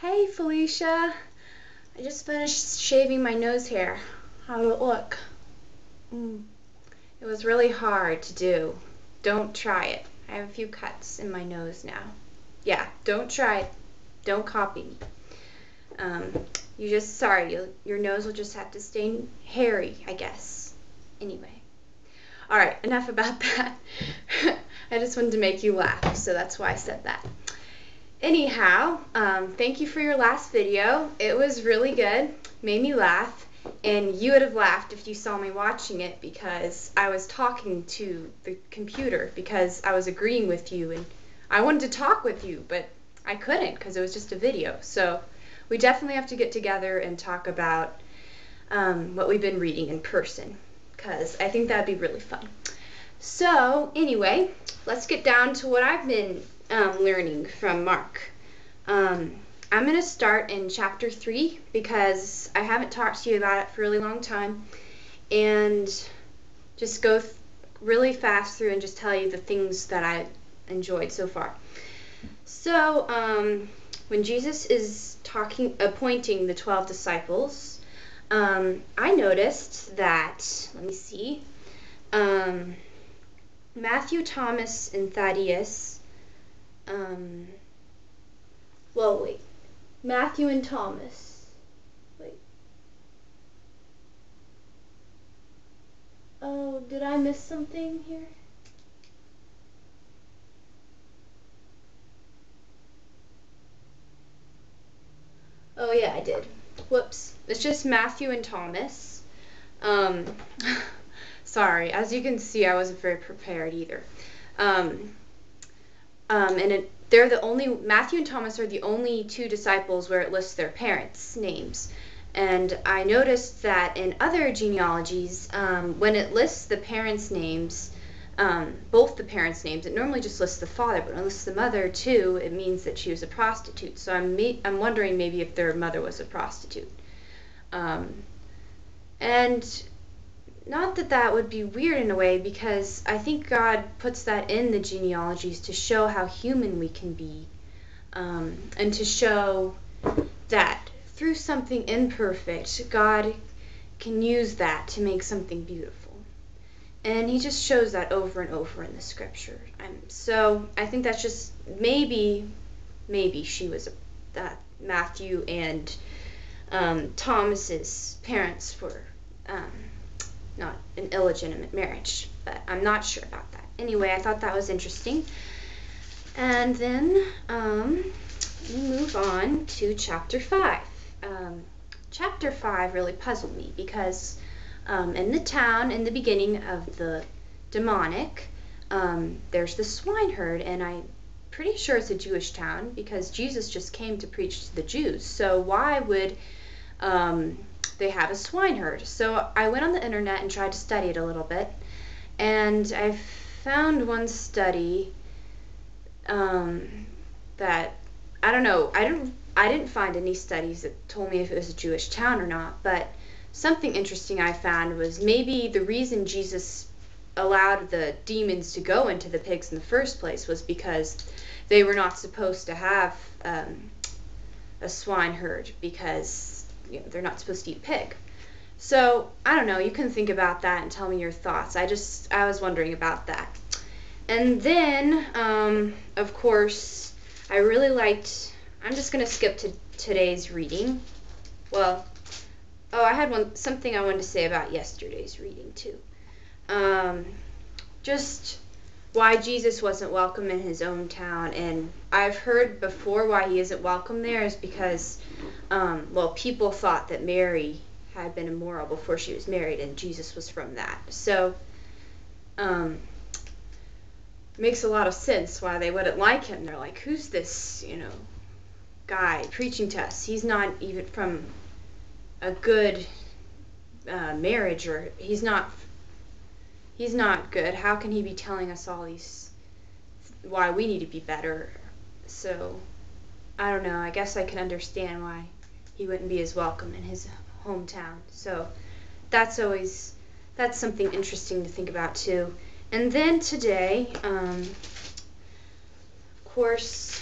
Hey Felicia, I just finished shaving my nose hair. How did it look? It was really hard to do. Don't try it. I have a few cuts in my nose now. Yeah, don't try it. Don't copy me. Your nose will just have to stay hairy, I guess. Anyway. Alright, enough about that. I just wanted to make you laugh, so that's why I said that. Anyhow, thank you for your last video. It was really good, made me laugh, and you would have laughed if you saw me watching it because I was talking to the computer because I was agreeing with you and I wanted to talk with you, but I couldn't because it was just a video. So we definitely have to get together and talk about what we've been reading in person because I think that'd be really fun. So anyway, let's get down to what I've been learning from Mark. I'm going to start in chapter 3 because I haven't talked to you about it for a really long time, and just go really fast through and just tell you the things that I enjoyed so far. So when Jesus is appointing the 12 disciples, I noticed that, let me see, Matthew, Thomas, and Thaddeus, Matthew and Thomas, oh, did I miss something here? Oh yeah, I did. Whoops. It's just Matthew and Thomas. Sorry, as you can see, I wasn't very prepared either. Matthew and Thomas are the only two disciples where it lists their parents' names. And I noticed that in other genealogies, when it lists the parents' names, both the parents' names, it normally just lists the father, but when it lists the mother too, it means that she was a prostitute. So I'm wondering maybe if their mother was a prostitute. And not that that would be weird in a way, because I think God puts that in the genealogies to show how human we can be, and to show that through something imperfect, God can use that to make something beautiful. And he just shows that over and over in the scripture. So I think that's just maybe she was Matthew and Thomas's parents were not an illegitimate marriage, but I'm not sure about that. Anyway, I thought that was interesting. And then we move on to chapter 5. Chapter 5 really puzzled me because in the town, in the beginning of the demonic, there's the swineherd, and I'm pretty sure it's a Jewish town because Jesus just came to preach to the Jews. So why would they have a swineherd? So I went on the internet and tried to study it a little bit, and I found one study that, I don't know, I didn't find any studies that told me if it was a Jewish town or not, but something interesting I found was maybe the reason Jesus allowed the demons to go into the pigs in the first place was because they were not supposed to have a swineherd, because they're not supposed to eat pig. So I don't know, you can think about that and tell me your thoughts. I was wondering about that. And then of course I really liked, I'm just going to skip to today's reading. Well, I had something I wanted to say about yesterday's reading too. Just why Jesus wasn't welcome in his own town. And I've heard before why he isn't welcome there is because people thought that Mary had been immoral before she was married, and Jesus was from that. So it makes a lot of sense why they wouldn't like him. They're like, who's this guy preaching to us? He's not even from a good marriage, or he's not good. How can he be telling us all these, why we need to be better? So I don't know, I guess I can understand why he wouldn't be as welcome in his hometown. So that's something interesting to think about too. And then today, of course,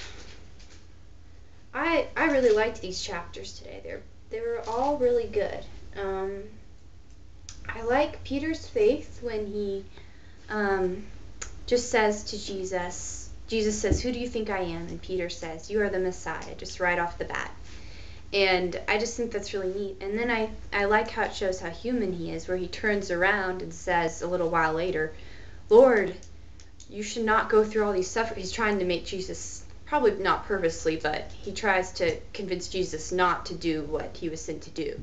I really liked these chapters today. They were all really good. I like Peter's faith when he just says to Jesus says, "Who do you think I am?" And Peter says, "You are the Messiah," just right off the bat. And I just think that's really neat. And then I like how it shows how human he is, where he turns around and says a little while later, "Lord, you should not go through all these suffer." He's trying to make Jesus, probably not purposely, but he tries to convince Jesus not to do what he was sent to do.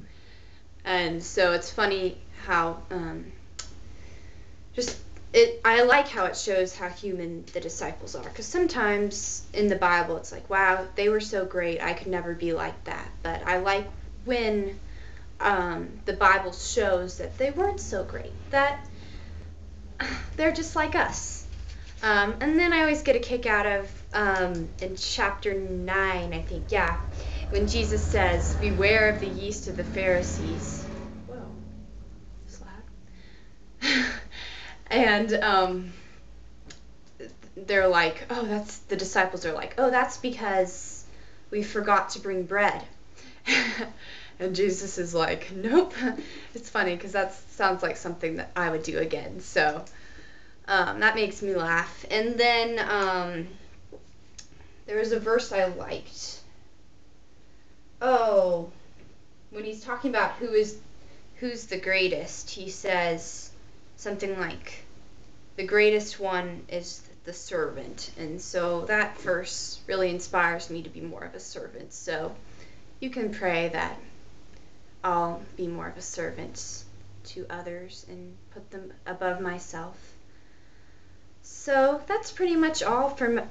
And so it's funny how I like how it shows how human the disciples are, because sometimes in the Bible it's like, wow, they were so great, I could never be like that. But I like when the Bible shows that they weren't so great, that they're just like us. And then I always get a kick out of in chapter 9, I think, yeah, when Jesus says, "Beware of the yeast of the Pharisees." Whoa, that's loud. And they're like, oh, the disciples are like, oh, that's because we forgot to bring bread. And Jesus is like, nope. It's funny because that sounds like something that I would do again. So that makes me laugh. And then there was a verse I liked. Oh, when he's talking about who's the greatest, he says something like, the greatest one is the servant. And so that verse really inspires me to be more of a servant. So you can pray that I'll be more of a servant to others and put them above myself. So that's pretty much all from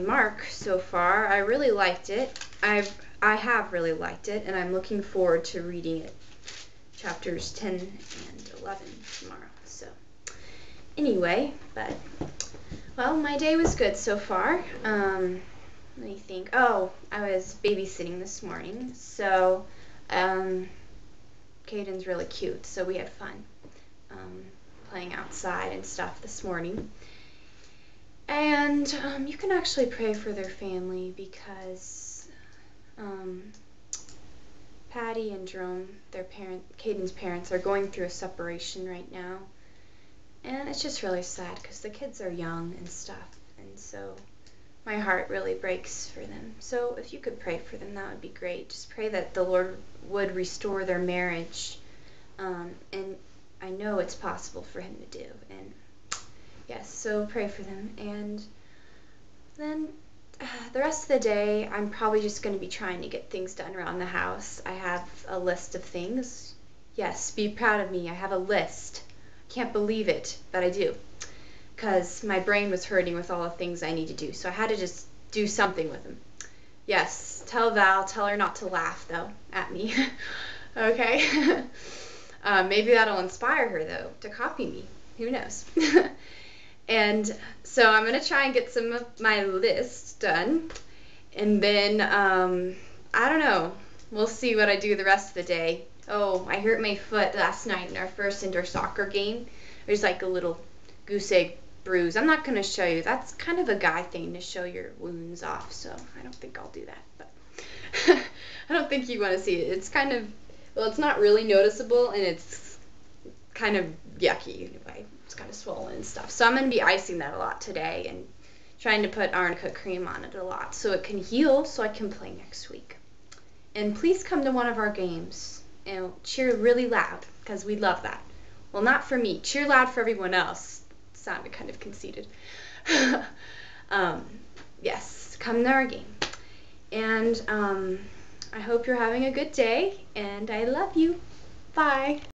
Mark so far. I really liked it. I have really liked it, and I'm looking forward to reading it, chapters 10 and 11 tomorrow. So anyway, well, my day was good so far. Let me think. Oh, I was babysitting this morning, so Caden's really cute, so we had fun playing outside and stuff this morning. And you can actually pray for their family, because Patty and Jerome, Caden's parents, are going through a separation right now. And it's just really sad because the kids are young and stuff, and so my heart really breaks for them. So if you could pray for them, that would be great. Just pray that the Lord would restore their marriage, and I know it's possible for him to do. And yes, so pray for them. And then the rest of the day, I'm probably just going to be trying to get things done around the house. I have a list of things. Yes, be proud of me. I have a list. Can't believe it, but I do, because my brain was hurting with all the things I need to do, so I had to just do something with them. Yes, tell her not to laugh though at me. Okay. Maybe that'll inspire her though to copy me, who knows. And so I'm gonna try and get some of my list done, and then I don't know, we'll see what I do the rest of the day. Oh, I hurt my foot last night in our first indoor soccer game. There's like a little goose egg bruise. I'm not going to show you. That's kind of a guy thing to show your wounds off, so I don't think I'll do that. But I don't think you want to see it. It's kind of, well, it's not really noticeable, and it's kind of yucky anyway. It's kind of swollen and stuff. So I'm going to be icing that a lot today and trying to put arnica cream on it a lot so it can heal, so I can play next week. And please come to one of our games and cheer really loud, because we love that. Well, not for me. Cheer loud for everyone else. Sounded kind of conceited. Yes, come to our game. And I hope you're having a good day, and I love you. Bye.